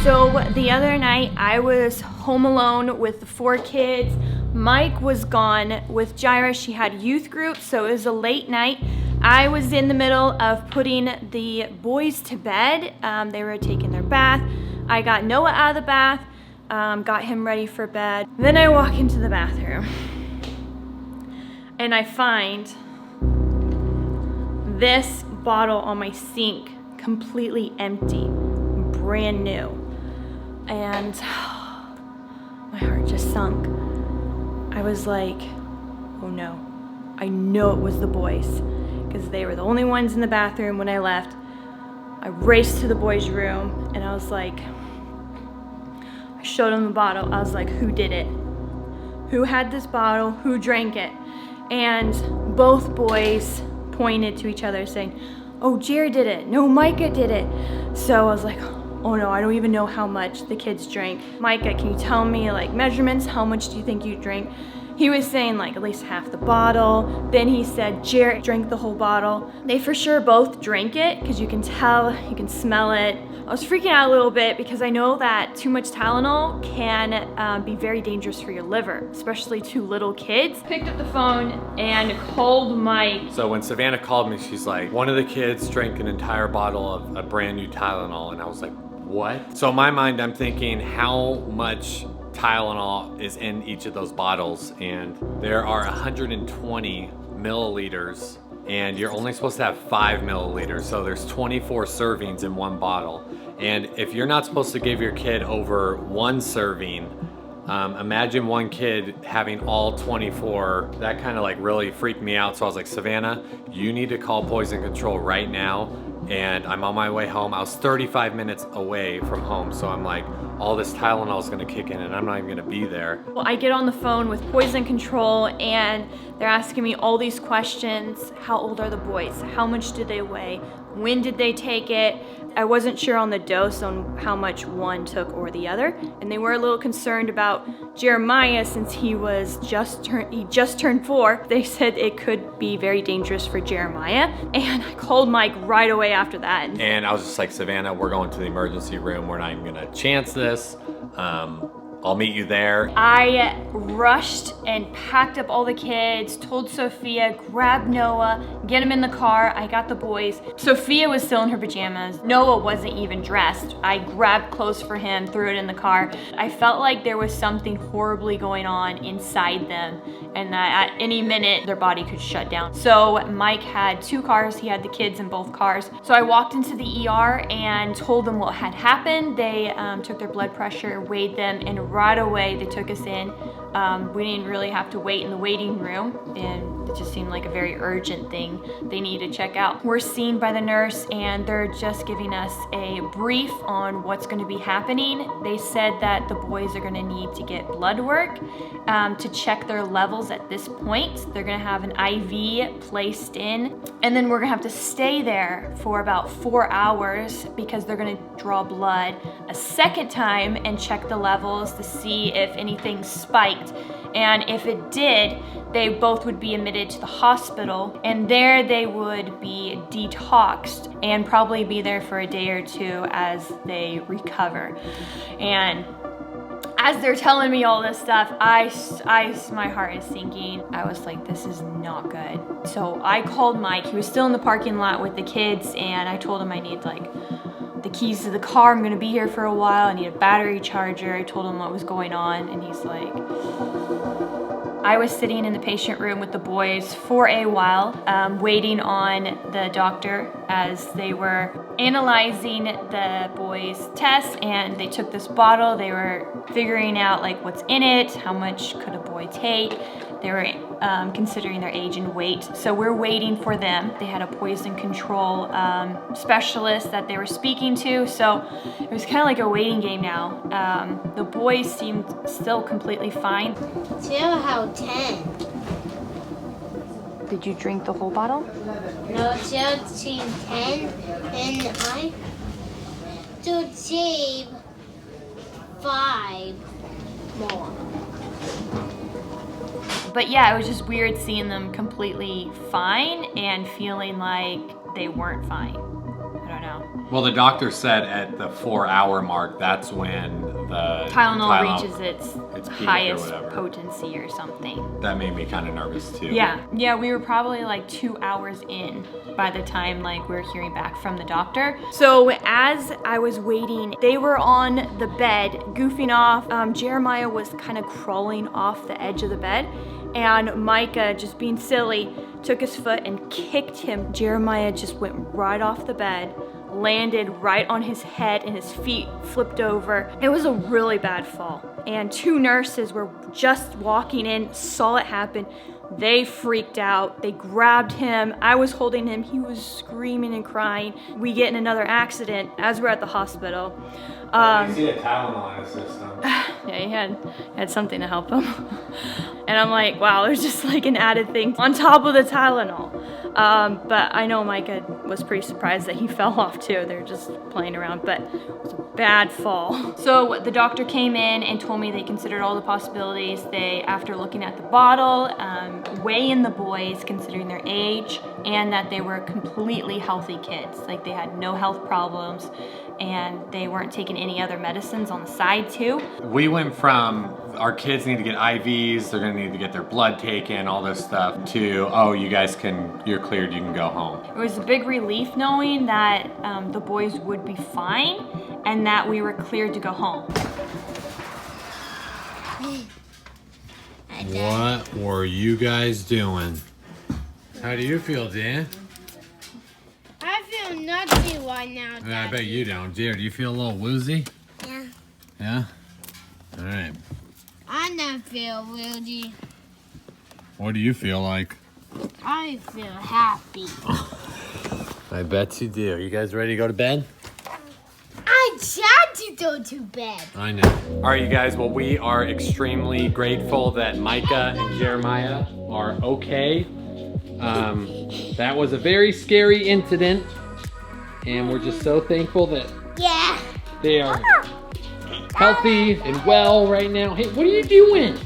So the other night I was home alone with the 4 kids. Mike was gone with Jirah. She had youth group, so it was a late night. I was in the middle of putting the boys to bed. They were taking their bath. I got Noah out of the bath, got him ready for bed. Then I walk into the bathroom and I find this bottle on my sink completely empty, brand new. And my heart just sunk. I was like, oh no, I know it was the boys, because they were the only ones in the bathroom when I left. I raced to the boys' room and I was like, I showed them the bottle. I was like, who did it? Who had this bottle? Who drank it? And both boys pointed to each other saying, oh, Jirah did it. No, Micah did it. So I was like, oh no, I don't even know how much the kids drank. Micah, can you tell me like measurements? How much do you think you drank? He was saying like at least half the bottle. Then he said Jirah drank the whole bottle. They for sure both drank it because you can tell, you can smell it. I was freaking out a little bit because I know that too much Tylenol can be very dangerous for your liver, especially to little kids. Picked up the phone and called Mike. So when Savannah called me, she's like, one of the kids drank an entire bottle of a brand new Tylenol, and I was like, what? So in my mind, I'm thinking how much Tylenol is in each of those bottles, and there are 120 milliliters, and you're only supposed to have 5 milliliters, so there's 24 servings in one bottle. And if you're not supposed to give your kid over 1 serving, imagine one kid having all 24. That kind of like really freaked me out. So I was like, Savannah, you need to call poison control right now. And I'm on my way home. I was 35 minutes away from home, so I'm like, all this Tylenol is gonna kick in and I'm not even gonna be there. Well, I get on the phone with poison control and they're asking me all these questions. How old are the boys? How much do they weigh? When did they take it? I wasn't sure on the dose on how much one took or the other, and they were a little concerned about Jeremiah since he just turned 4. They said it could be very dangerous for Jeremiah, and I called Mike right away after that. And I was just like, Savannah, we're going to the emergency room. We're not even gonna chance this. I'll meet you there. I rushed and packed up all the kids, told Sophia, grab Noah, get him in the car. I got the boys. Sophia was still in her pajamas. Noah wasn't even dressed. I grabbed clothes for him, threw it in the car. I felt like there was something horribly going on inside them and that at any minute their body could shut down. So Mike had 2 cars. He had the kids in both cars. So I walked into the ER and told them what had happened. They took their blood pressure, weighed them, and right away they took us in. We didn't really have to wait in the waiting room, and it just seemed like a very urgent thing they needed to check out. We're seen by the nurse and they're just giving us a brief on what's going to be happening. They said that the boys are going to need to get blood work to check their levels at this point. They're going to have an IV placed in, and then we're going to have to stay there for about 4 hours because they're going to draw blood a second time and check the levels to see if anything spiked. And if it did, they both would be admitted to the hospital, and there they would be detoxed and probably be there for a day or 2 as they recover. And as they're telling me all this stuff, my heart is sinking. I was like, this is not good. So I called Mike. He was still in the parking lot with the kids, and I told him I need like the keys to the car. I'm gonna be here for a while. I need a battery charger. I told him what was going on, and he's like, I was sitting in the patient room with the boys for a while, waiting on the doctor as they were analyzing the boys' tests, and they took this bottle. They were figuring out like what's in it, how much could a boy take. They were considering their age and weight. So we're waiting for them. They had a poison control specialist that they were speaking to. So it was kind of like a waiting game now. The boys seemed still completely fine. 0 out of 10. Did you drink the whole bottle? No, 0 to 10. And I to save 5 more. But yeah, it was just weird seeing them completely fine and feeling like they weren't fine. I don't know. Well, the doctor said at the 4-hour mark, that's when the Tylenol reaches its peak or highest whatever. potency or something. That made me kind of nervous too. Yeah, we were probably like 2 hours in by the time like we were hearing back from the doctor. So as I was waiting, they were on the bed goofing off. Jeremiah was kind of crawling off the edge of the bed, and Micah, just being silly, took his foot and kicked him. Jeremiah just went right off the bed, landed right on his head, and his feet flipped over. It was a really bad fall. And 2 nurses were just walking in, saw it happen. They freaked out. They grabbed him. I was holding him. He was screaming and crying. We get in another accident as we're at the hospital. You see a Tylenol in his system. Yeah, he had something to help him. And I'm like, wow, there's just like an added thing on top of the Tylenol. But I know Micah was pretty surprised that he fell off too. They're just playing around, but it was a bad fall. So the doctor came in and told me they considered all the possibilities. They, after looking at the bottle, weighing the boys, considering their age, and that they were completely healthy kids. Like they had no health problems, and they weren't taking any other medicines on the side too. We went from our kids need to get IVs, they're gonna need to get their blood taken, all this stuff, to, oh, you're cleared, you can go home. It was a big relief knowing that the boys would be fine and that we were cleared to go home. What were you guys doing? How do you feel, Dan? I feel nothing right now. I bet you don't. Dear, do you feel a little woozy? Yeah. Yeah? All right. I don't feel woozy. What do you feel like? I feel happy. I bet you do. You guys ready to go to bed? I tried to go to bed. I know. All right, you guys. Well, we are extremely grateful that Micah and Jeremiah are okay. That was a very scary incident, and we're just so thankful that they are healthy and well right now. Hey, what are you doing?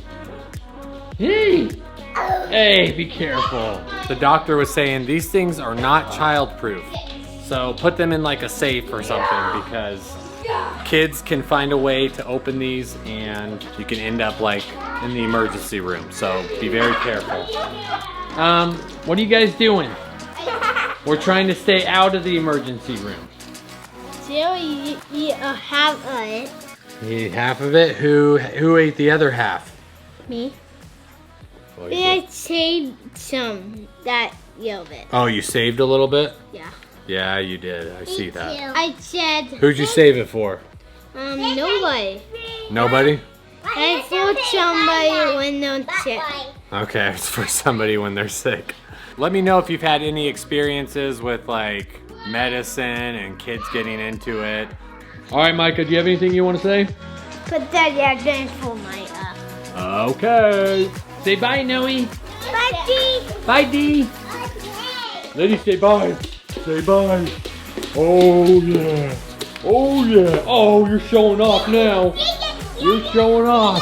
Hey, be careful. The doctor was saying these things are not child-proof, so put them in like a safe or something, because kids can find a way to open these and you can end up like in the emergency room, so be very careful. What are you guys doing? We're trying to stay out of the emergency room. So you eat half of it. You ate half of it? Who ate the other half? Me. Well, I saved some that little bit. oh, you saved a little bit? Yeah. Yeah, you did. I see that. I said. Who'd you save it for? Nobody. Nobody? I told somebody when they're sick. Okay, it's for somebody when they're sick. Let me know if you've had any experiences with like medicine and kids getting into it. All right, Micah, do you have anything you want to say? Put that again for my Okay. Say bye, Noe. Bye, Dee. Bye, Dee. Lady, say bye. Say bye. Oh, yeah. Oh, yeah. Oh, you're showing off now. You're showing off.